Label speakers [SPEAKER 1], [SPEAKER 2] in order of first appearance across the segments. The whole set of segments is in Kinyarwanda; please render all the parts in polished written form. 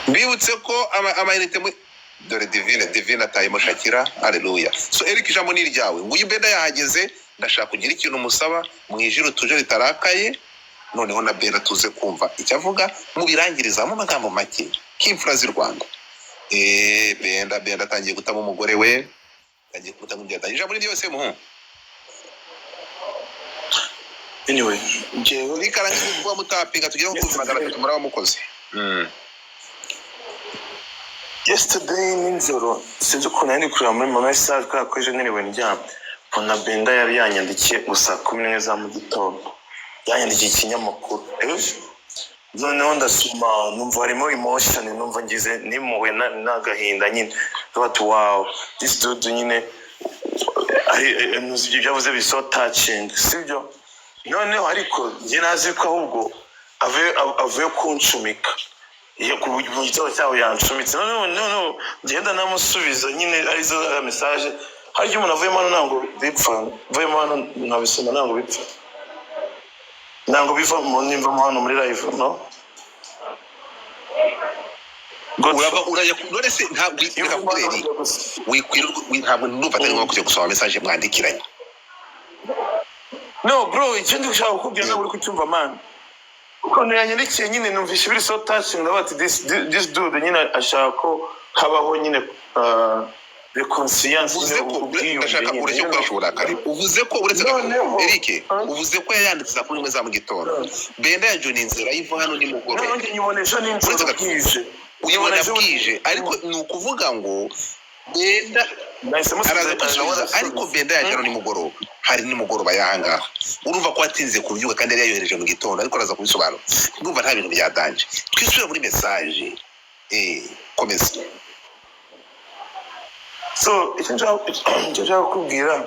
[SPEAKER 1] mbibutse ko amayinite dore divine atayemo Shakira. Haleluya. So Eric ijambo ni ryawe, nguyu Benda yahageze, ndashaka kugira ikintu musaba mwijiro tuje ritarakaye, noneho na Benda tuze kumva icyo avuga mubirangiriza mu magambo make k'imfura z'u Rwanda. Benda atangiye gutama umugore we, agiye gutama umbyata ijambo ni yose muhu.
[SPEAKER 2] Anyway,
[SPEAKER 1] ngewe nikarangiza kuba mutapinga tugira ngo kumagana tumara umukozi.
[SPEAKER 2] Yesterday ninjoro sinzi ukuntu yari kureba muri message ko ejo niriwe ndyamye mbona Benda yari yanyandikiye gusa 11 za mu gitondo, yanyandikiye ikinyamakuru noneho ndasoma numva harimo emotion, numva ngize nimuwe n'agahinda nyine but wow this dude nyine ibyo byavuze biso touching sibyo. Noneho ariko njye nazi ko ahubwo ave kunshumika iyo kubujyo cyaho yanshumitse no ngenda namusubiza nyine arizo message haryo umuntu avuye mano nango bipfa vuye mano nabisoma nango bipfa nango biva mu nimva hano muri live no
[SPEAKER 1] urajya none se ntabwo bikakureri wikwirwa ntabwo ndufatanye nko kujya gusoma message mwandikiranye.
[SPEAKER 2] No bro, ikindi ushaka kubwira nawe uri kucyumva man. Uko yanyandikiye nyine numvishe biri so touching about this dude nyine ashaka ko habaho nyine reconciliation.
[SPEAKER 1] Ndashaka kureshya kwashobora kare. Uvuze ko uretse Eric, uvuze ko yayanditse za 11 za mu gitondo. Benda ya Joninze live hano ni mugoroba.
[SPEAKER 2] None nyibonesha n'inzira bwije.
[SPEAKER 1] Uyibona bwije ariko ni ukuvuga ngo Benda araza kusubiza ariko Benda yajyana ni mugoroba. Hari ni mugoroba yahangaha. Urumva ko atinze kubyuka kandi yari yayohereje mu gitondo ariko araza kubisobanura. Ndumva nta bintu byadanje. Twisubira muri message. Komeza.
[SPEAKER 2] So icyo kubwira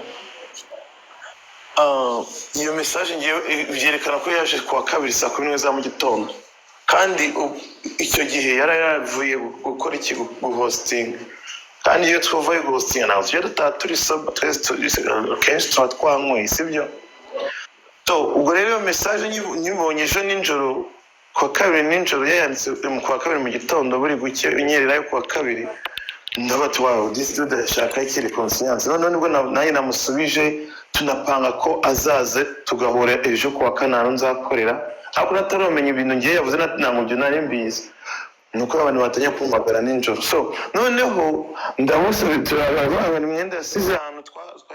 [SPEAKER 2] iyo message ngiye byerekana ko yaje kwa kabiri saa 11 za mu gitondo kandi icyo gihe yaravuye gukora iki hosting kandi iyo twavuye hosting nawe tujya turi soba kenshi twanywe sibyo. So ubwo rero iyo message nyibonye ejo ninjoro kwa kabiri ninjoro yanditse kwa kabiri mu gitondo buri gucye inyerera yo kwa kabiri ndabati wow this dude ashaka iki reconciliation none nibwo naye namusubije tunapanga ko azaze tugahora ejo kwa kanano nzakorera ariko nataramenye ibintu ngiye yavuze namubyo nari mbizi nuko abantu batanya kumvagara ninjoro. So noneho ndamusubitira abantu imyenda yasize ahantu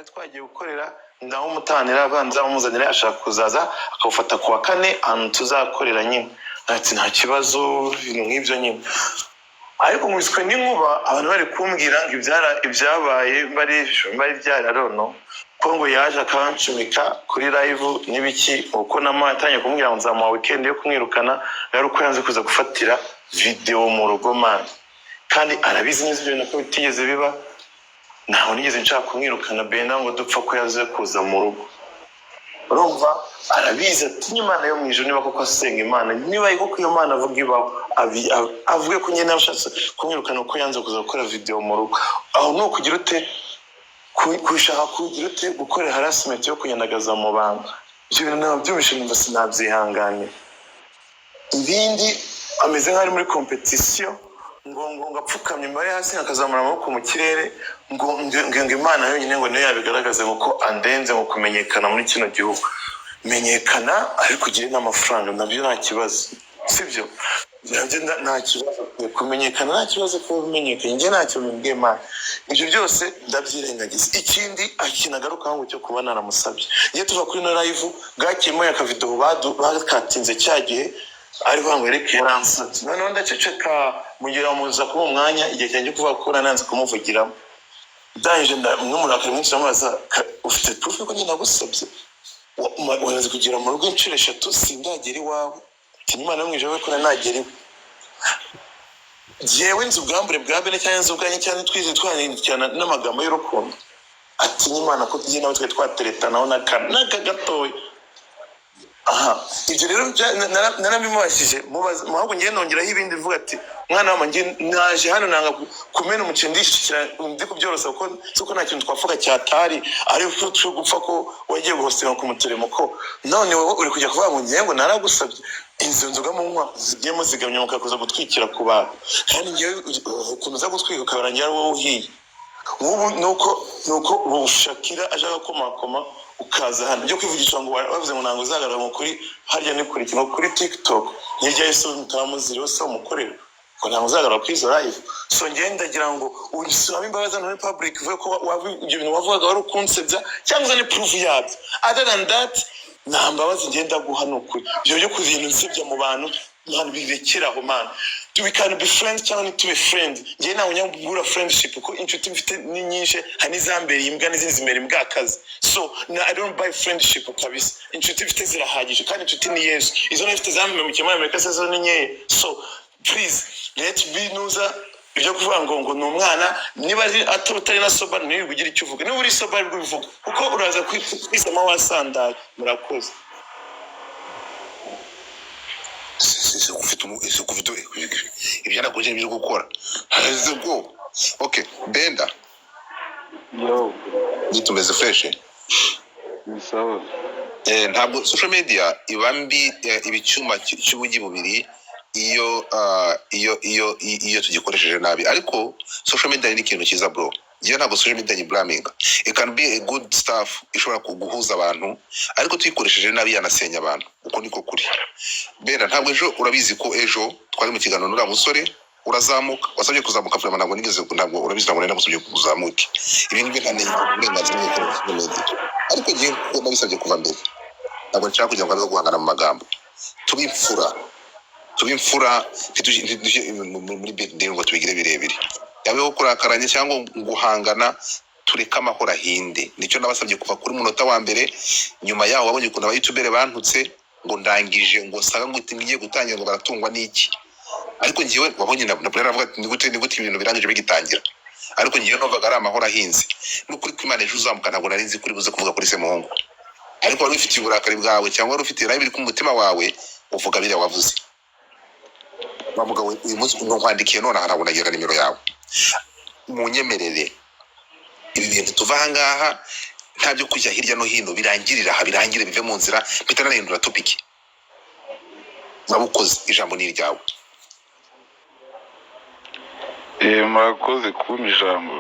[SPEAKER 2] twagiye gukorera ndaho umutanira abanza umuzanira ashaka kuzaza akawufata kuwa kane ahantu tuzakorera nyine ati nta kibazo ibintu nk'ibyo nyine. Ariko mwiswe n'inkuba abantu bari kumbwira ngo ibyabaye bari byararono ko ngo yaje akancumika kuri live n'ibiki uko namatanye kumbwira ngo nzamuha weekend yo kumwirukana yari uko yanze kuza gufatira video mu rugo man kandi arabizi neza ibyo nako bitigeze biba naho nigeze nshaka kumwirukana Benda ngo dupfa ko yaze kuza mu rugo. Urumva arabizi ati Imana yo mwijuru niba koko asenga Imana niba yuko iyo Imana avuga ibaho avuge ko nyine nashatse kumwirukana uko yanze kuza gukora video mu rugo aho no kugira ute kushaka kugira ute gukora harassment yo kunyandagaza mu banga ibyo bintu nabyo bishinzwe sinabyihangane. Ibindi ameze nk'ari muri competition ngo apfukamye imbere hasi akazamura amaboko mu kirere ngo Imana yonyine ngo niyo yabigaragaza ngo andenze ngo kumenyekana muri kino gihugu menyekana ariko kugira n'amafaranga nabyo nta kibazo sibyo nabyo nta kibazo kumenyekana nta kibazo ko bimenyekanye nge ntacyo mbwiye Imana ibyo byose ndabyirengagiza. Ikindi akinagaruka ngo cyo kuba naramusabye iyo tuva kuri no live bwakimo yakavido bakatinze cyagihe ariko ngo Eric yaransatse none ndaceceka mugira muza ku mwanya igihe cyanjye kuva gukora nanze kumuvugiramo ndangije n'umurakari mwinshi amaza ufite proof ko nyina gusabye wanaze kugira mu rugo inshuro 3 sindagera iwawe Imana mwijwe ko nagera iwe jewe nzi ubwambure bwa Bene cyane nzi ubwanye cyane twize twandikana n'amagambo y'urukundo ati Imana ko tugiye nawe twateretanaho nakagatoye. Aha ibyo rero narabimubashije mubaza ahubwo ngiye nongeraho ibindi vuga ati mwana wa ngiye naje hano nanga kumena umucindishikira ndi kubyorosa kuko nta kintu twavuga cyatari ari cyo gupfa ko wagiye guhostinga ku muturemo ko none wowe uri kujya kuvuga ngo ngiye ngo naragusabye izo nzoga munywa zigiye muzigamye mukakuza gutwikira ku bantu kandi ngewe ukuntu uza gutwika ukabarangira ari wowe uhiye nk'ubu nuko Shakira aje agakomakoma ukaza hano byo kwivugisha ngo bavuze ngo ntabwo uzagaragara mu kuri harya ni kuri kimwe kuri TikTok n'irya Yesu mutamuziriho se umukorera ngo ntabwo uzagaragara kuri izo live so ngende ndagira ngo unisaba imbabazi hano muri public vuga ko ibyo bintu wavugaga wari ukunsebya cyangwa uzane proof yabyo other than that nta mbabazi ngenda guha n'ukuri ibyo byo kuzintu nsebya mu bantu man birekeraho man we can be friends cyangwa ntitube friend ngewe ntawe nyabura friendship kuko inshuti mfite ni nyinshi hari n'izambere imbwa n'izindi zimera imbwa akazi so I don't buy friendship kabisa inshuti mfite zirahagije kandi inshuti ni Yesu izo nifite zambere mu kimwe Amerika se zo ni nkeya so please let be nuza ibyo kuvuga ngo ni umwana niba atari na soba niba ugira icyo uvuga niba uri soba aribwo bivuga kuko uraza kwisama wasandaye murakoze
[SPEAKER 1] ufite ibyo nakoze byo gukora ngo okay Benda
[SPEAKER 3] yo
[SPEAKER 1] nitumeze fresh
[SPEAKER 3] bisawa
[SPEAKER 1] ntabwo social media ibambi ibicyuma cy'ubugi bubiri iyo tugikoresheje nabi ariko social media ni ikintu cyiza bro ngiye ntabwo social media ni blaming it can be a good stuff ishobora kuguhuza abantu ariko tuyikoresheje nabi yanasenya abantu uko niko kuri Benda ntabwo ejo urabizi ko ejo twari mu kiganiro n'ura musore urazamuka wasabye kuzamuka vraiment ntabwo nigeze ntabwo urabizi ntabwo nari nasabye kuzamuka ibi ni byo uburenganzira bwo social media ariko ngiye nabisabye kuva mbere ntabwo nshaka kugira ngo guhangana mu magambo tubimfura muri birthday ngo tubigire birebire yabeho kurakaranye cyangwa guhangana tureka amahoro ahinde nicyo nabasabye kuva kuri munota wa mbere nyuma yaho wabonye ukuntu aba YouTuber bantutse ngo ndangije ngo saga ngo ngiye gutangira ngo baratungwa n'iki ariko ngiye wabonye na naravuga ni gute ibintu birangije bigitangira ariko ngiye novaga ari amahoro ahinze n'ukuri kw'Imana ejo uzamuka ntabwo narinzi kuri buze kuvuga kuri se muhungu ariko wari ufite uburakari bwawe cyangwa wari ufite rabi biri ku mutima wawe uvuga biriya wavuze bamuga uyu munsi nkwandikiye none ntabwo nagira nimero yawe munyemerere ibi bintu tuva ahangaha ntabyo kujya hirya no hino birangirira aha birangire bive mu nzira bitanarindura topic urabukoze ijambo ni iryawe
[SPEAKER 3] murakoze kumpa ijambo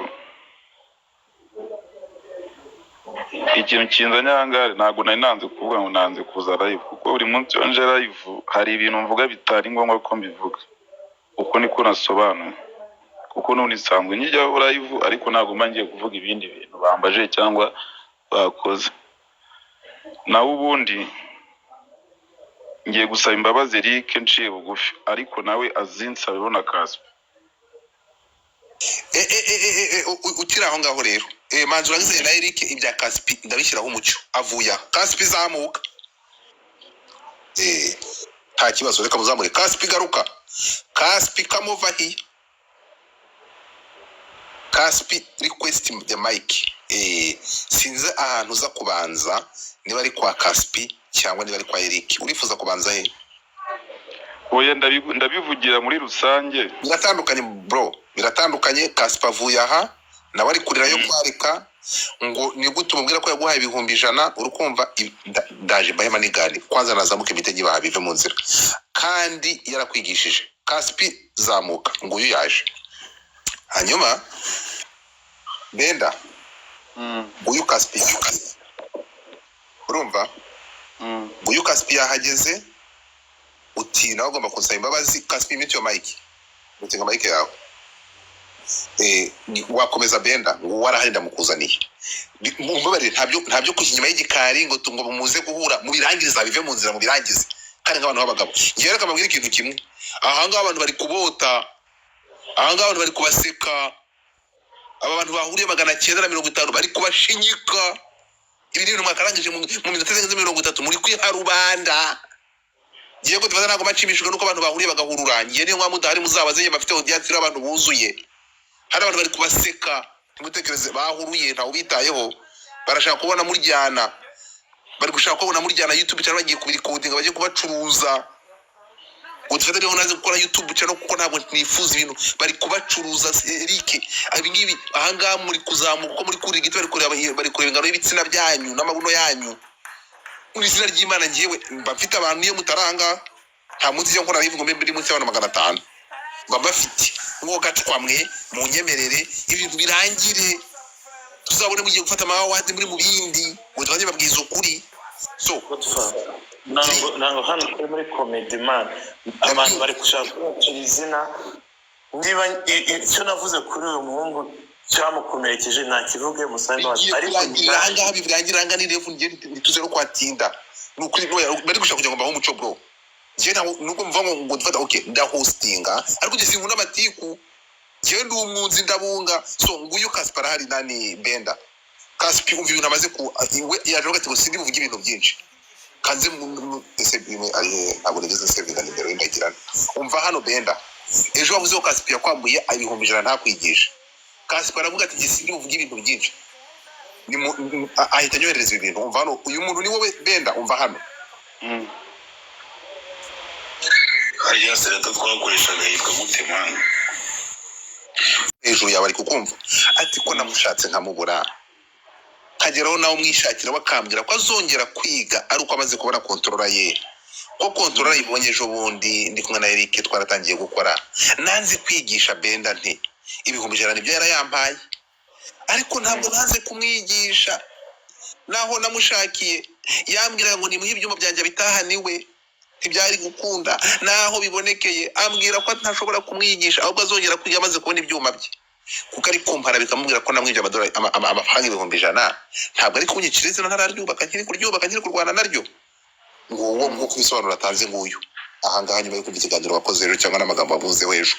[SPEAKER 3] ikintu kinzanye ahangaha ntabwo nari nanze kuvuga ngo nanze kuza live kuko buri munsi wanje live hari ibintu mvuga bitari ngombwa ko mbivuga uko niko nasobanuye kuko none nsanzwe njya live ariko ntabwo mangiye kuvuga ibindi bintu bambaje cyangwa bakoze nawe ubundi ngiye gusaba imbabazi Eric nciye bugufi ariko nawe azinsa bibona Kaspi
[SPEAKER 1] ukira aho ngaho rero manzi uragize na Eric ibya Kaspi ndabishyiraho umucyo avuya Kaspi zamuka nta kibazo reka muzamure Kaspi garuka Kaspi kamuvahi Kaspi request the mic sinze ahantu za kubanza niba ari kwa Kaspi cyangwa niba ari kwa Eric urifuza kubanza he
[SPEAKER 3] oya ndabivugira muri rusange
[SPEAKER 1] biratandukanye bro biratandukanye Kaspi avuye aha nawe ari kurira yo kwarika ngo ni gute umubwira ko yaguhaye 100 urukumva ndaje bahema nigani kwanza nazamuke imitenyi baha bive mu nzira kandi yarakwigishije Kaspi zamuka ngo uyu yaje hanyuma Benda uyu Kaspi urumva uyu Kaspi yahageze uti nawe ugomba kunsaba imbabazi Kaspi mute yo mic mutenga mic yawe wakomeza Benda ngo waraharinda mukuzaniye mumbabarire ntabyo kukinyuma y'igikari ngo tungo bumuze guhura mu birangiriza bive mu nzira mu birangize kandi nk'abantu b'abagabo ngiye reka mabwira ikintu kimwe ahanga abantu bari kubota ahanga abantu bari kubaseka aba bantu bahuriye 950 bari kubashinyika ibi bintu mwakarangije mu minota 30 muri kwiharubanda ngiye ko tubaza nako macimishijwe nuko abantu bahuriye bagahurura ngiye niyo mwamudahari muzabaze bafite audience y'abantu buzuye hari abantu bari kubaseka mutekereze bahuruye ntawo bitayeho barashaka kubona muryana bari gushaka kubona muryana YouTube cyangwa bagiye kubirikodinga bagiye kubacuruza udufata rero naze gukora YouTube cyangwa kuko ntabwo nifuza ibintu bari kubacuruza Eric abingibi ahanga muri kuzamuka uko muri kuri gito bari kureba ingano y'ibitsina byanyu n'amabuno yanyu muri izina ry'Imana ngiyewe mba mfite abantu niyo mutaranga nta munsi cyo nkora live ngo mbe munsi y'abantu 500 baba bafite mwo gatwamwe mu nyemerere ibintu birangire tuzabone mugiye gufata amawadi muri mu bindi ngo twaje babwiza ukuri so
[SPEAKER 2] nango hano muri comedy man abantu bari gushaka izina niba icyo navuze kuri uyu muhungu cyamukomerekeje nakivuge musanze ariko
[SPEAKER 1] biranga birangira ni revu ntituze no kwatinda nukuri bari gushaka kugira ngo baho umuco bro je nuko mva ngo dufata okay nda hostinga ariko je sinkunda amatiku je ndi umwunzi ndabunga so nguyu Kaspar hari nani Benda Kaspi umva ibintu amaze ku yaje gati ngo sindi buvuga ibintu byinshi kanze mu SBM ari abonegeze sevenda nimero indagirana umva hano Benda ejo wavuze ko Kaspi yakwambuye ibihumbi 100 ntakwigisha Kaspar aravuga ati sindi buvuga ibintu byinshi ni ahita nyohereza ibintu umva hano uyu muntu ni wowe Benda umva hano
[SPEAKER 4] hari yasereka twakoreshaga yitwa Mutemana
[SPEAKER 1] ejo yabari kukumva ati ko namushatse nkamubura kageraho nawo mwishakira bakambwira ko azongera kwiga ari uko amaze kubona controller ye ko controller ibonye ejo bundi ndi kumwe na Eric twaratangiye gukora nanze kwigisha Benda nti ibihumbi 100 nibyo yarayampaye ariko ntabwo nanze kumwigisha naho namushakiye yambwira ngo nimuhe ibyuma byanjye bitahaniwe tibyari gukunda naho bibonekeye ambwira ko ntashobora kumwigisha ahubwo azongera kwiga amaze kubona ibyuma bye kuko ari kumpara bikamubwira ko namwije amadolari amafaranga ibihumbi 100 ntabwo ari kunyikiriza ntararyubaka nkiri kuryubaka nkiri kurwana naryo ngo uwo kwisobanura atanze nguyu ahangaha nyuma yo kumva ikiganiro wakoze rero cyangwa n'amagambo wavuze ejo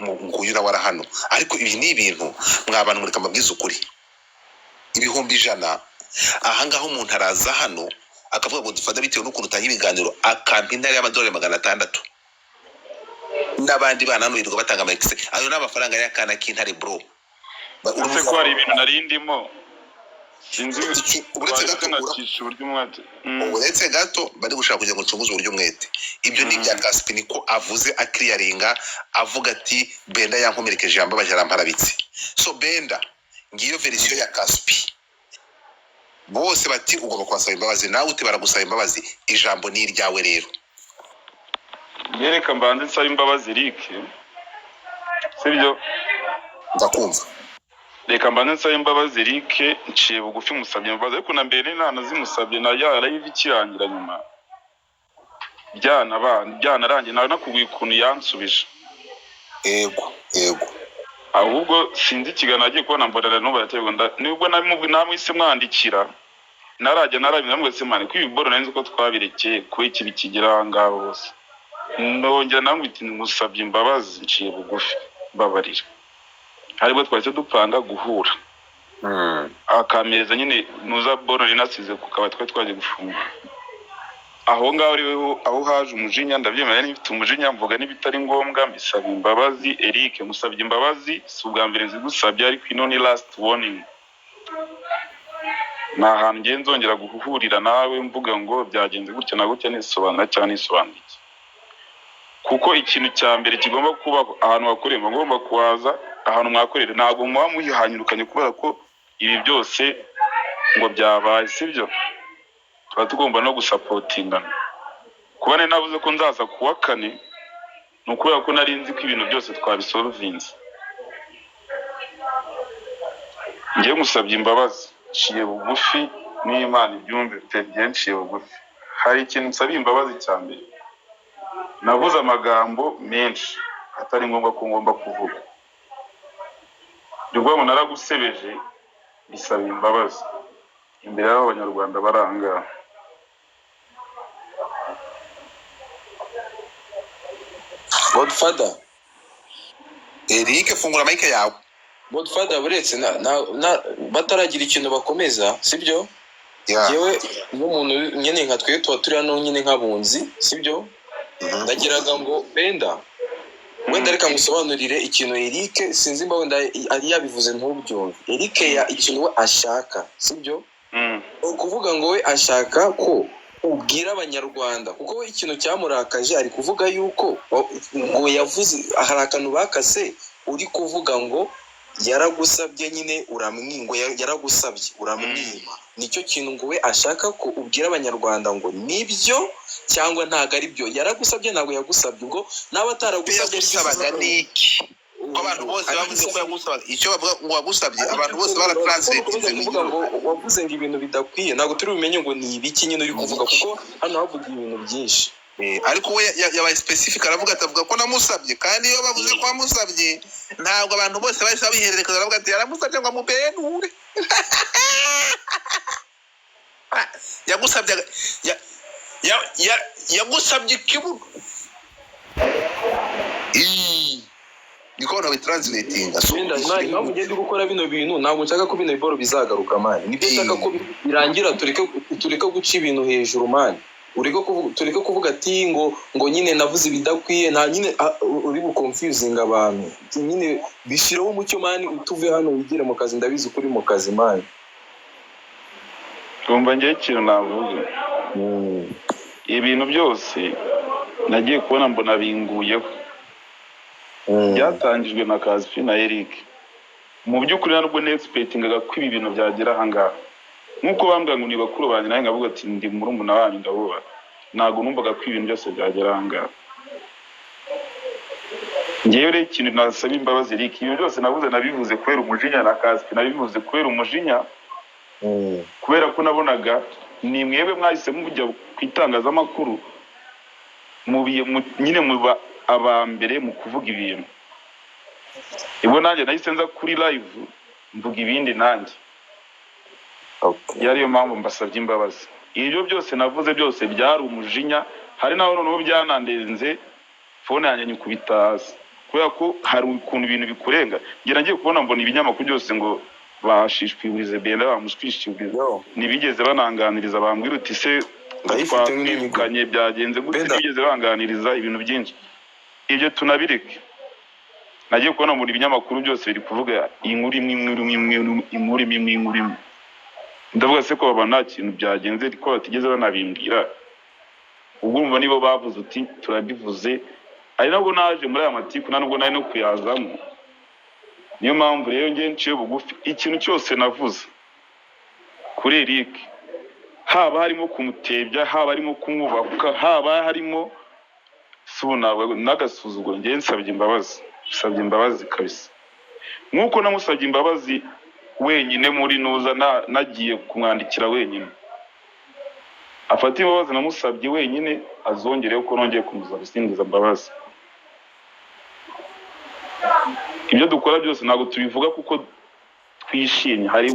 [SPEAKER 1] nguyu na wara hano ariko ibi ni ibintu mwabantu muri kamabwiza ukuri ibihumbi 100 ahangaha umuntu araza hano akavuga ngo dufata bitewe n'ukuntu utanga ibiganiro akampa intare y'amadolari 600 n'abandi bana hano birirwa batanga amaxe ayo n'amafaranga y'akana k'intare bro
[SPEAKER 3] uretse ko hari ibintu narindimo sinzi
[SPEAKER 1] uretse gato uretse gato bari gushaka kugira ngo ncunguze uburyo umwete ibyo ni bya Kaspi niko avuze akiriyaringa avuga ati Benda yankomerekeje yambabaje aramparabitse so Benda ngiyo version ya Kaspi bose bati ugomba kwasaba imbabazi nawe uti baragusaba imbabazi ijambo ni iryawe rero
[SPEAKER 3] yereka mbanze nsaba imbabazi Eric sibyo
[SPEAKER 1] ndakumva
[SPEAKER 3] reka mbanze nsaba imbabazi Eric nciye bugufi musabye imbabazi ariko na mbere nana zimusabye na live ikirangira nyuma byanarangiye nawe nakuguye ukuntu yansubije
[SPEAKER 1] yego
[SPEAKER 3] ahubwo sinzi ikiganiro agiye kubona mbonera n'ubu yategunda nibwo namwise mwandikira narajya namwese mane ko ibiboro nari ko twabirekeye ko iki bikigira ngaho hose nongera namwite ngusabye imbabazi nciye bugufi babarira haribwo twahise dupanga guhura akamereza nyine nuza boro rinasize kukaba twaje gufunga aho ngaho ariwe aho haje umujinya ndabyemera n'ibifite umujinya mvuga n'ibitari ngombwa mbisaba imbabazi Eric musabye imbabazi si ubwa mbere nzigusabye ariko ino ni last warning nahantu ngiye nzongera guhurira nawe mvuga ngo byagenze gutya na gutya nisobanura cyane nisobanurike kuko ikintu cya mbere kigomba kuba ahantu wakoreye ngomba kuhaza ahantu mwakorera ntabwo muba muhihanyurukanye kubera ko ibi byose ngo byabaye sibyo tuba tugomba no gusapotingana kuba nari navuze ko nzaza kuwa kane ni ukubera ko nari nzi ko ibintu byose twabisolvinze ngiye musabye imbabazi nciye bugufi n'Imana ibyumve ngiye nciye bugufi hari ikintu nsabye imbabazi cya mbere navuze amagambo menshi atari ngombwa ko ngomba kuvuga rwabo naragusebeje bisaba imbabazi imbere y'abanyarwanda baranga
[SPEAKER 5] Godfather
[SPEAKER 1] Eric fungura mic yawe
[SPEAKER 5] Godfather buretse bataragira ikintu bakomeza sibyo yewe n'umuntu nyene nka twe tuba turi hano nyine nk'abunzi sibyo ndagiraga ngo Benda wenda reka musobanurire ikintu Eric sinzi mba wenda ari yabivuze ntubyumve Eric ya ikintu we ashaka sibyo ukuvuga ngo we ashaka ko ubwira abanyarwanda kuko we ikintu cyamurakaje ari kuvuga yuko ngo yavuze hari akantu bakase uri kuvuga ngo yaragusabye nyine uramwingo yaragusabye uramwima nicyo kintu ngo we ashaka ko ubwira abanyarwanda ngo nibyo cyangwa ntago ari byo yaragusabye ntabwo yagusabye ubwo nawe ataragusabye
[SPEAKER 1] yagusabaga niki ko abantu bose bavuze ko yagusabye icyo bavuga ngo wagusabye abantu bose baratranslatinze
[SPEAKER 5] kuvuga ngo wavuze ngo ibintu bidakwiye ntabwo turi bumenye ngo ni ibiki nyine uri kuvuga kuko hano havuga ibintu byinshi
[SPEAKER 1] ariko we yabaye specific aravuga atavuga ko namusabye kandi iyo bavuze ko wamusabye ntabwo abantu bose bahise bihererekaza aravuga ati yaramusabye ngo amubenure yagusabye yagusabye ikibuno niko nawe translating
[SPEAKER 5] impamvu ugenda gukora bino bintu ntabwo nshaka ko bino biboro bizagaruka mani nibyo nshaka ko birangira tureke guca ibintu hejuru mani tureke kuvuga ati ngo nyine navuze ibidakwiye nta nyine uri buconfusing abantu nyine bishyiraho umucyo mani utuve hano wigire mu kazi ndabizi kuri mu kazi mani
[SPEAKER 3] kumva ngiye ikintu navuga ibintu byose nagiye kubona mbona binguyeho byatangijwe na Kazfi na Eric mu by'ukuri ntabwo nexpectingaga ko ibi bintu byagera ahangaha nkuko bambwira ngo ni bakuru banjye nawe ngavuga ati ndi murumuna wanyu ndabuba ntabwo numvaga ko ibintu byose byagera ahangaha ngewe rero ikintu nasaba imbabazi Eric ibintu byose navuze nabivuze kubera umujinya na Kazfi nabivuze kubera umujinya kubera ko nabonaga ni mwebwe mwahise mujya kwitangazamakuru nyine muba abambere mu kuvuga ibintu ibwo nanjye nahise nza kuri live mvuga ibindi nanjye yariyo mpamvu mbasabye imbabazi ibyo byose navuze byose byari umujinya hari naho noneho byanandenze phone yanjye nyikubita hasi kubera ko hari ukuntu ibintu bikurenga ngira ngiye kubona mbona ibinyamakuru byose ngo bashishwiburize Benda bamushwishiburize nibigeze bananganiriza bambwira uti se twifitanye byagenze gute bigeze banganiriza ibintu byinshi ibyo tunabireke nagiye kubona muri ibinyamakuru byose biri kuvuga inkuru imwe ndavuga se ko baba nta kintu byagenze ariko batigeze banabimbwira ubwo umva nibo bavuze uti turabivuze ari nabwo naje muri aya matiku nubwo nari no kuyazamo niyo mpamvu rero ngiye nciye bugufi ikintu cyose navuze kuri Eric haba harimo kumutebya haba harimo kumwubahuka haba harimo sunawe nagasuzuguro ngiye nsabye imbabazi kabisa nkuko namusabye imbabazi wenyine muri nuza nagiye kumwandikira wenyine afata imbabazi namusabye wenyine azongereho ko nongeye kumusaba isingiza imbabazi ibyo dukora byose ntabwo tubivuga kuko twishimye hari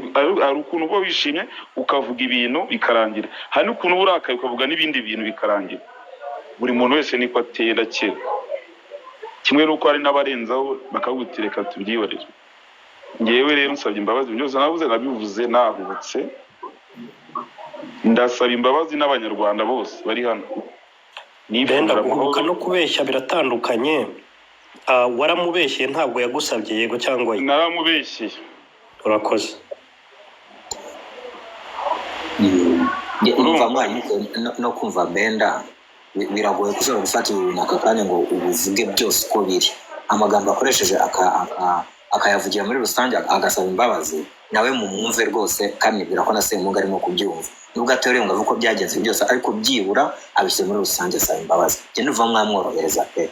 [SPEAKER 3] ukuntu uba wishimye ukavuga ibintu bikarangira hari n'ukuntu uba urakaye ukavuga n'ibindi bintu bikarangira buri muntu wese niko ateye ndakeka kimwe n'uko hari n'abarenzaho bakagutireka tubyiyorere ngewe rero nsabye imbabazi byose navuze nabivuze nahubutse ndasaba imbabazi n'abanyarwanda bose bari hano
[SPEAKER 6] Benda guhubuka no kubeshya biratandukanye waramubeshye ntabwo yagusabye yego cyangwa
[SPEAKER 3] naramubeshye
[SPEAKER 6] urakoze
[SPEAKER 7] urumva mwanyu no kumva Benda biragoye kushobora gufata ibintu aka kanya ngo ubuvuge byose uko biri amagambo akoresheje akayavugira muri rusange agasaba imbabazi nawe mu mwumve rwose kandi birako na Semunga arimo kubyumva nubwo atoreye ngo uko byagenze byose ariko byibura abishye muri rusange asaba imbabazi je nuva mwamworohereza pe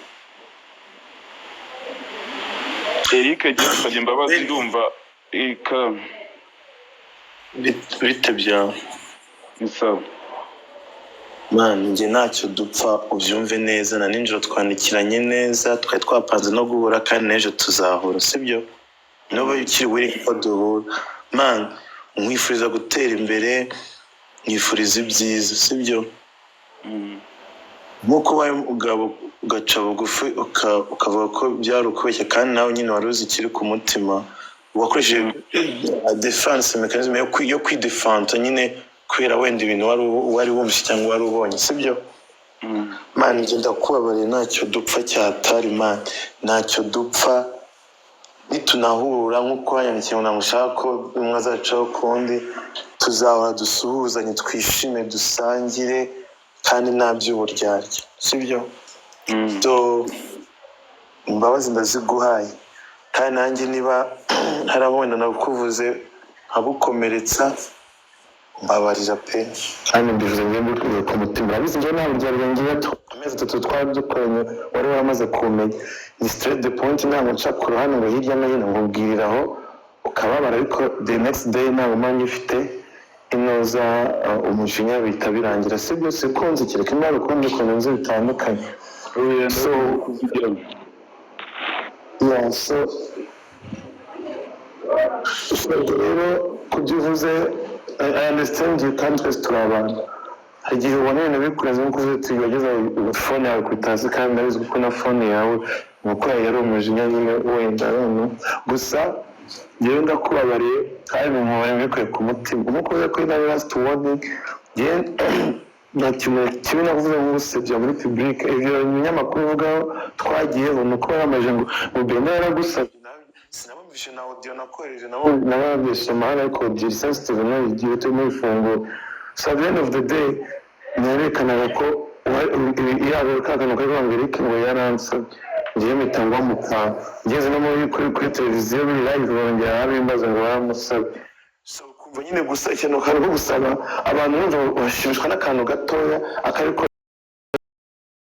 [SPEAKER 3] Eric gisabye imbabazi ndumva
[SPEAKER 2] bite byawe
[SPEAKER 3] insaba
[SPEAKER 2] mani njye ntacyo dupfa ubyumve neza na ninjoro twandikiranye neza twari twapanze no guhura kandi n'ejo tuzahura sibyo n'ubu ukiri wiri ko duhura mani nkwifuriza gutera imbere mwifuriza ibyiza sibyo nk'uko wawe ugaca bugufi ukavuga ko byari ukubeshya kandi nawe nyine wari uzi ikiri ku mutima wakoresheje defense mechanism yo kwidefanta nyine kubera wenda ibintu wari wumvise cyangwa wari ubonye sibyo mani njye ndakubabariye ntacyo dupfa cyatari mani ntacyo dupfa nitunahura nk'uko wanyandikiye ngo namushaka ko umwe azacaho kundi tuzahora dusuhuzanye twishime dusangire kandi nta by'uburyarya sibyo imbabazi ndaziguhaye kandi nanjye niba hari abo wenda nakuvuze nkabukomeretsa mbabarira pe kandi mbivuze ngiye ku mutima urabizi njyewe ntabwo byari ngiye amezi 3 twari dukoranye wari waramaze kumenya ni straight the point ntabwo nca ku ruhande ngo hirya no hino nkubwiriraho ukababara ariko the next day ntabwo mpamvu ifite inoza umujinya bihita birangira si byose kunze kereka imana ukundi ukuntu nzi bitandukanye so yeah so rero kubyo uvuze I understand you can't twese turi abantu hari igihe ubona ibintu bikureze nko kuvuga uti wageze fone yawe ku itazi kandi ndabizi kuko na fone yawe nuko yari umujinya nyine wenda none gusa njyewe ndakubabariye kandi mumubare mbikuye ku mutima nk'uko uvuze ko na last warning njyewe nta kintu kibi navuze nk'usebya muri public ibyo ibinyamakuru uvugaho twagiyeho ni uko yamaje ngo Bena yaragusabye sinabumvishe na audio nakohereje nababisoma hano ariko byiri sensitive nayo igihe turimo ifunguro so at the end of the day nerekanaga ko yaba kakano kavuga ngo Eric ngo yaransabye ngiye mitangwa mu kanwa ngeze no muri kuri televiziyo muri live bongera abimbaza ngo baramusabye so kumva nyine gusa ikintu kandi ko gusaba abantu bumva bashimishwa n'akantu gatoya akariko